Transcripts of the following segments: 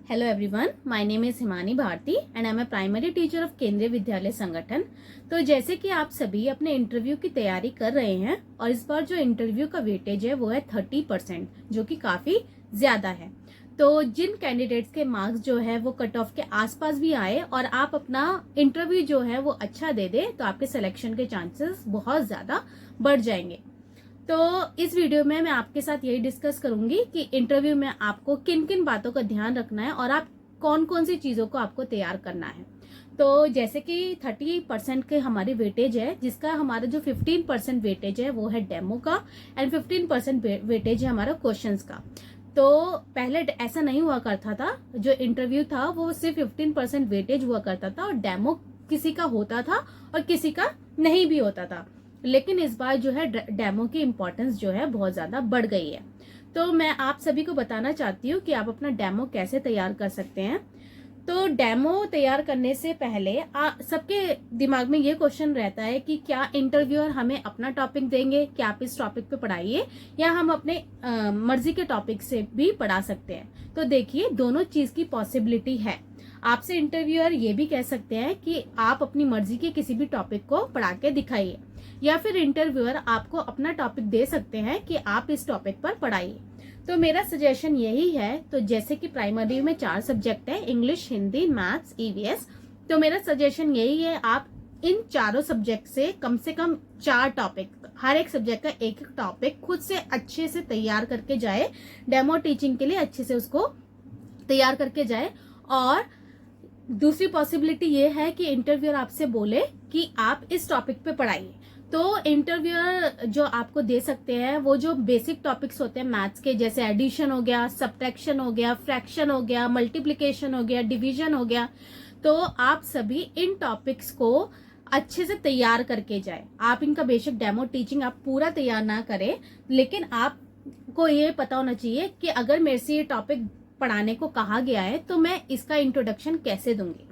Hello everyone, my name is Himani Bharati and I am a primary teacher of Kendriya Vidyalaya संगठन। तो जैसे कि आप सभी अपने इंटरव्यू की तैयारी कर रहे हैं और इस बार जो इंटरव्यू का वेटेज है वो है 30%, जो कि काफी ज्यादा है। तो जिन कैंडिडेट्स के मार्क्स जो है वो कट ऑफ के आसपास भी आए और आप अपना इंटरव्यू जो है वो अच्छा दे दे तो आपके सिलेक्शन के चांसेस बहुत ज्यादा बढ़ जाएंगे। तो इस वीडियो में मैं आपके साथ यही डिस्कस करूंगी कि इंटरव्यू में आपको किन किन बातों का ध्यान रखना है और आप कौन कौन सी चीजों को आपको तैयार करना है। तो जैसे कि 30% के हमारी वेटेज है, जिसका हमारा जो 15% वेटेज है वो है डेमो का एंड 15% वेटेज है हमारा क्वेश्चंस का। तो पहले ऐसा नहीं हुआ करता था, जो इंटरव्यू था वो सिर्फ 15% वेटेज हुआ करता था और डेमो किसी का होता था और किसी का नहीं भी होता था। लेकिन इस बार जो है डेमो की इम्पोर्टेंस जो है बहुत ज्यादा बढ़ गई है। तो मैं आप सभी को बताना चाहती हूँ कि आप अपना डेमो कैसे तैयार कर सकते हैं। तो डेमो तैयार करने से पहले सबके दिमाग में ये क्वेश्चन रहता है कि क्या इंटरव्यूअर हमें अपना टॉपिक देंगे, क्या आप इस टॉपिक पे पढ़ाइए, या हम अपने मर्जी के टॉपिक से भी पढ़ा सकते हैं। तो देखिए, दोनों चीज की पॉसिबिलिटी है। आपसे इंटरव्यूअर ये भी कह सकते हैं कि आप अपनी मर्जी के किसी भी टॉपिक को पढ़ा के दिखाइए, या फिर इंटरव्यूअर आपको अपना टॉपिक दे सकते हैं कि आप इस टॉपिक पर पढ़ाइए। तो मेरा सजेशन यही है। तो जैसे कि प्राइमरी में 4 सब्जेक्ट है, इंग्लिश, हिंदी, मैथ्स, ईवीएस। तो मेरा सजेशन यही है, आप इन चारों सब्जेक्ट से कम 4 टॉपिक, हर एक सब्जेक्ट का एक टॉपिक खुद से अच्छे से तैयार करके जाए, डेमो टीचिंग के लिए अच्छे से उसको तैयार करके जाए। और दूसरी पॉसिबिलिटी ये है कि इंटरव्यूअर आपसे बोले कि आप इस टॉपिक पे पढ़ाइए। तो इंटरव्यूअर जो आपको दे सकते हैं वो जो बेसिक टॉपिक्स होते हैं मैथ्स के, जैसे एडिशन हो गया, सब्ट्रैक्शन हो गया, फ्रैक्शन हो गया, मल्टीप्लिकेशन हो गया, डिवीजन हो गया। तो आप सभी इन टॉपिक्स को अच्छे से तैयार करके जाए। आप इनका बेसिक डेमो टीचिंग आप पूरा तैयार ना करें, लेकिन आपको ये पता होना चाहिए कि अगर मेरे से ये टॉपिक पढ़ाने को कहा गया है तो मैं इसका इंट्रोडक्शन कैसे दूंगी।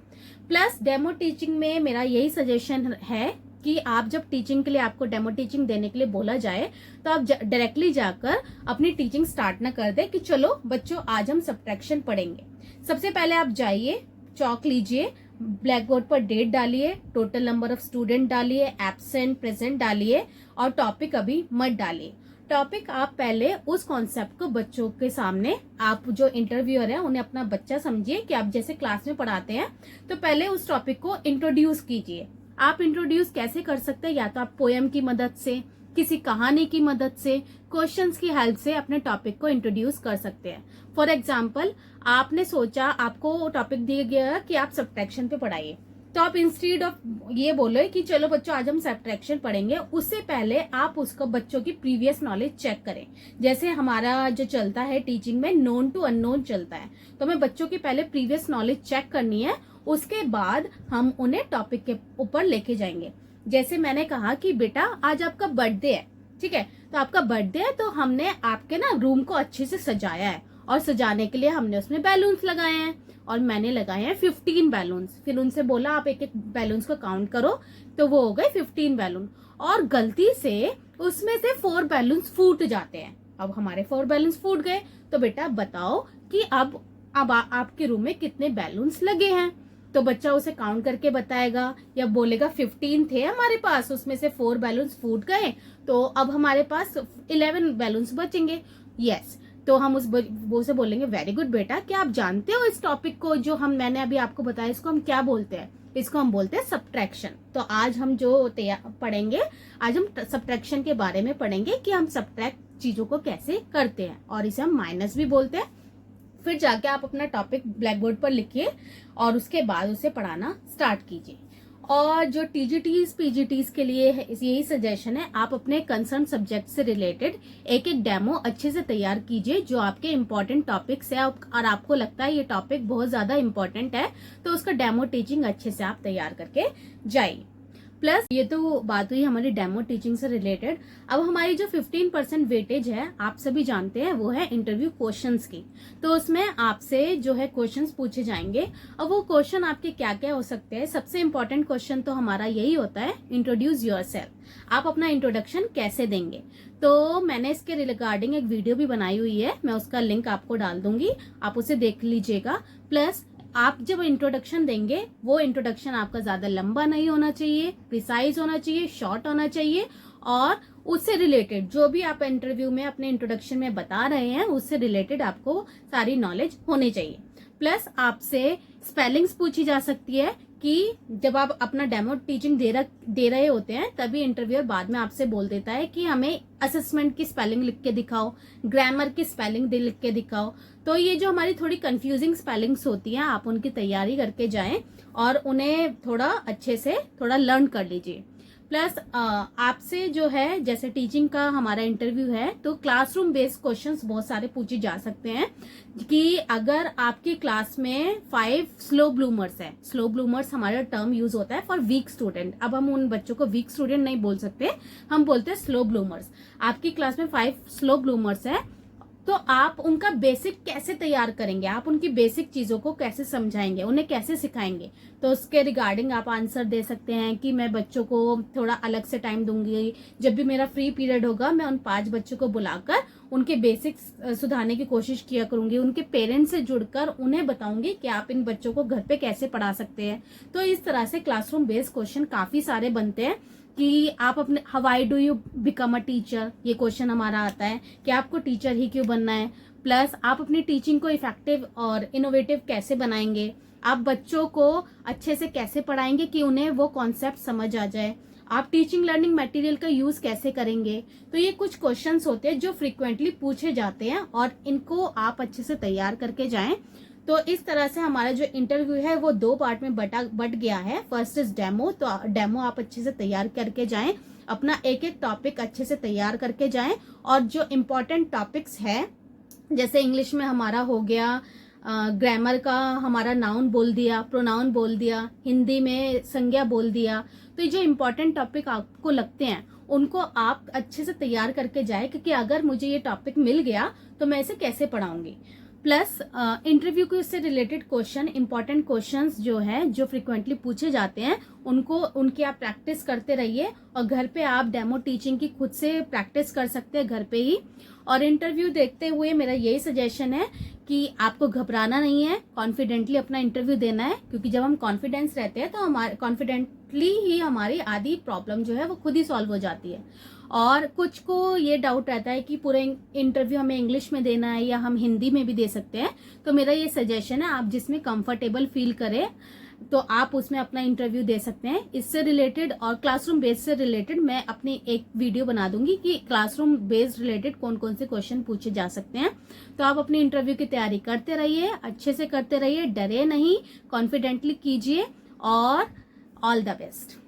प्लस डेमो टीचिंग में मेरा यही सजेशन है कि आप जब टीचिंग के लिए, आपको डेमो टीचिंग देने के लिए बोला जाए, तो आप डायरेक्टली जाकर अपनी टीचिंग स्टार्ट ना कर दे कि चलो बच्चों आज हम सब्ट्रैक्शन पढ़ेंगे। सबसे पहले आप जाइए, चौक लीजिए, ब्लैक बोर्ड पर डेट डालिए, टोटल नंबर ऑफ स्टूडेंट डालिए, एब्सेंट प्रेजेंट डालिए और टॉपिक अभी मत डालिए। टॉपिक आप पहले उस कॉन्सेप्ट को बच्चों के सामने, आप जो इंटरव्यूअर है उन्हें अपना बच्चा समझिए कि आप जैसे क्लास में पढ़ाते हैं, तो पहले उस टॉपिक को इंट्रोड्यूस कीजिए। आप इंट्रोड्यूस कैसे कर सकते हैं? या तो आप पोएम की मदद से, किसी कहानी की मदद से, क्वेश्चंस की हेल्प से अपने टॉपिक को इंट्रोड्यूस कर सकते हैं। फॉर एग्जाम्पल, आपने सोचा, आपको टॉपिक दिया गया कि आप सब्ट्रैक्शन पे पढ़ाइए, तो आप इंस्टीड ऑफ ये बोले कि चलो बच्चों आज हम सब्ट्रैक्शन पढ़ेंगे, उससे पहले आप उसको बच्चों की प्रीवियस नॉलेज चेक करें। जैसे हमारा जो चलता है टीचिंग में, नोन टू अननोन चलता है, तो हमें बच्चों की पहले प्रीवियस नॉलेज चेक करनी है, उसके बाद हम उन्हें टॉपिक के ऊपर लेके जाएंगे। जैसे मैंने कहा कि बेटा आज आपका बर्थडे है, ठीक है, तो आपका बर्थडे है तो हमने आपके ना रूम को अच्छे से सजाया है और सजाने के लिए हमने उसमें बैलून्स लगाए हैं और मैंने लगाए हैं 15 बैलून्स। फिर उनसे बोला आप एक एक बैलून्स को काउंट करो, तो वो हो गए 15 बैलून, और गलती से उसमें से 4 बैलून्स फूट जाते हैं। अब हमारे 4 बैलून्स फूट गए, तो बेटा बताओ कि अब आपके रूम में कितने बैलून्स लगे हैं। तो बच्चा उसे काउंट करके बताएगा या बोलेगा 15 थे हमारे पास, उसमें से 4 बैलून्स फूट गए, तो अब हमारे पास 11 बैलून्स बचेंगे। यस, तो हम उस वो से बोलेंगे वेरी गुड बेटा, क्या आप जानते हो इस टॉपिक को जो मैंने अभी आपको बताया, इसको हम क्या बोलते हैं? इसको हम बोलते हैं सब्ट्रैक्शन। तो आज हम जो पढ़ेंगे, आज हम सब्ट्रैक्शन के बारे में पढ़ेंगे कि हम सब्ट्रैक्ट चीजों को कैसे करते हैं, और इसे हम माइनस भी बोलते हैं। फिर जाके आप अपना टॉपिक ब्लैक बोर्ड पर लिखिए और उसके बाद उसे पढ़ाना स्टार्ट कीजिए। और जो टीजीटीज पीजीटीज के लिए यही सजेशन है, आप अपने कंसर्न सब्जेक्ट से रिलेटेड एक एक डेमो अच्छे से तैयार कीजिए जो आपके इम्पोर्टेंट टॉपिक्स है और आपको लगता है ये टॉपिक बहुत ज्यादा इम्पोर्टेंट है, तो उसका डेमो टीचिंग अच्छे से आप तैयार करके जाइए। प्लस ये तो बात हुई हमारी डेमो टीचिंग से रिलेटेड। अब हमारी जो 15% वेटेज है आप सभी जानते हैं वो है इंटरव्यू क्वेश्चंस की। तो उसमें आपसे जो है क्वेश्चंस पूछे जाएंगे। अब वो क्वेश्चन आपके क्या क्या हो सकते हैं। सबसे इंपॉर्टेंट क्वेश्चन तो हमारा यही होता है, इंट्रोड्यूस योरसेल्फ। आप अपना इंट्रोडक्शन कैसे देंगे। तो मैंने इसके रिगार्डिंग एक वीडियो भी बनाई हुई है, मैं उसका लिंक आपको डाल दूंगी, आप उसे देख लीजिएगा। प्लस आप जब इंट्रोडक्शन देंगे वो इंट्रोडक्शन आपका ज्यादा लंबा नहीं होना चाहिए, प्रिसाइज होना चाहिए, शॉर्ट होना चाहिए, और उससे रिलेटेड जो भी आप इंटरव्यू में अपने इंट्रोडक्शन में बता रहे हैं उससे रिलेटेड आपको सारी नॉलेज होनी चाहिए। प्लस आपसे स्पेलिंग्स पूछी जा सकती है कि जब आप अपना डेमो टीचिंग दे रहे होते हैं तभी इंटरव्यूअर बाद में आपसे बोल देता है कि हमें असेसमेंट की स्पेलिंग लिख के दिखाओ, ग्रामर की स्पेलिंग लिख के दिखाओ। तो ये जो हमारी थोड़ी कंफ्यूजिंग स्पेलिंग्स होती हैं आप उनकी तैयारी करके जाएं और उन्हें थोड़ा अच्छे से थोड़ा लर्न कर लीजिए। प्लस आपसे जो है जैसे टीचिंग का हमारा इंटरव्यू है तो क्लासरूम बेस्ड क्वेश्चंस बहुत सारे पूछे जा सकते हैं कि अगर आपकी क्लास में 5 स्लो ब्लूमर्स है, स्लो ब्लूमर्स हमारा टर्म यूज होता है फॉर वीक स्टूडेंट। अब हम उन बच्चों को वीक स्टूडेंट नहीं बोल सकते, हम बोलते हैं स्लो ब्लूमर्स। आपकी क्लास में 5 स्लो ब्लूमर्स है तो आप उनका बेसिक कैसे तैयार करेंगे, आप उनकी बेसिक चीजों को कैसे समझाएंगे, उन्हें कैसे सिखाएंगे। तो उसके रिगार्डिंग आप आंसर दे सकते हैं कि मैं बच्चों को थोड़ा अलग से टाइम दूंगी, जब भी मेरा फ्री पीरियड होगा मैं उन 5 बच्चों को बुलाकर उनके बेसिक्स सुधारने की कोशिश किया करूंगी, उनके पेरेंट्स से जुड़कर उन्हें बताऊंगी कि आप इन बच्चों को घर पे कैसे पढ़ा सकते हैं। तो इस तरह से क्लासरूम बेस्ड क्वेश्चन काफी सारे बनते हैं कि आप अपने how do you become a teacher, ये क्वेश्चन हमारा आता है कि आपको टीचर ही क्यों बनना है। प्लस आप अपनी टीचिंग को इफेक्टिव और इनोवेटिव कैसे बनाएंगे, आप बच्चों को अच्छे से कैसे पढ़ाएंगे कि उन्हें वो कॉन्सेप्ट समझ आ जाए, आप टीचिंग लर्निंग मटेरियल का यूज कैसे करेंगे। तो ये कुछ क्वेश्चंस होते हैं जो फ्रिक्वेंटली पूछे जाते हैं और इनको आप अच्छे से तैयार करके जाएं। तो इस तरह से हमारा जो इंटरव्यू है वो 2 पार्ट में बट गया है। फर्स्ट इज डेमो, तो डेमो आप अच्छे से तैयार करके जाएं, अपना एक एक टॉपिक अच्छे से तैयार करके जाएं। और जो इम्पोर्टेंट टॉपिक्स है जैसे इंग्लिश में हमारा हो गया ग्रामर का हमारा नाउन बोल दिया, प्रोनाउन बोल दिया, हिंदी में संज्ञा बोल दिया। तो ये जो इम्पोर्टेंट टॉपिक आपको लगते हैं उनको आप अच्छे से तैयार करके जाए, क्योंकि अगर मुझे ये टॉपिक मिल गया तो मैं इसे कैसे पढ़ाऊंगी। प्लस इंटरव्यू को इससे रिलेटेड क्वेश्चन, इंपॉर्टेंट क्वेश्चंस जो है जो फ्रिक्वेंटली पूछे जाते हैं उनकी आप प्रैक्टिस करते रहिए और घर पे आप डेमो टीचिंग की खुद से प्रैक्टिस कर सकते हैं घर पे ही। और इंटरव्यू देखते हुए मेरा यही सजेशन है कि आपको घबराना नहीं है, कॉन्फिडेंटली अपना इंटरव्यू देना है, क्योंकि जब हम कॉन्फिडेंस रहते हैं तो हमारे कॉन्फिडेंटली ही हमारी आधी प्रॉब्लम जो है वो खुद ही सॉल्व हो जाती है। और कुछ को ये डाउट रहता है कि पूरे इंटरव्यू हमें इंग्लिश में देना है या हम हिंदी में भी दे सकते हैं। तो मेरा ये सजेशन है आप जिसमें कंफर्टेबल फील करें तो आप उसमें अपना इंटरव्यू दे सकते हैं। इससे रिलेटेड और क्लासरूम बेस्ड से रिलेटेड मैं अपनी एक वीडियो बना दूंगी कि क्लासरूम बेस्ड रिलेटेड कौन कौन से क्वेश्चन पूछे जा सकते हैं। तो आप अपनी इंटरव्यू की तैयारी करते रहिए, अच्छे से करते रहिए, डरे नहीं, कॉन्फिडेंटली कीजिए और ऑल द बेस्ट।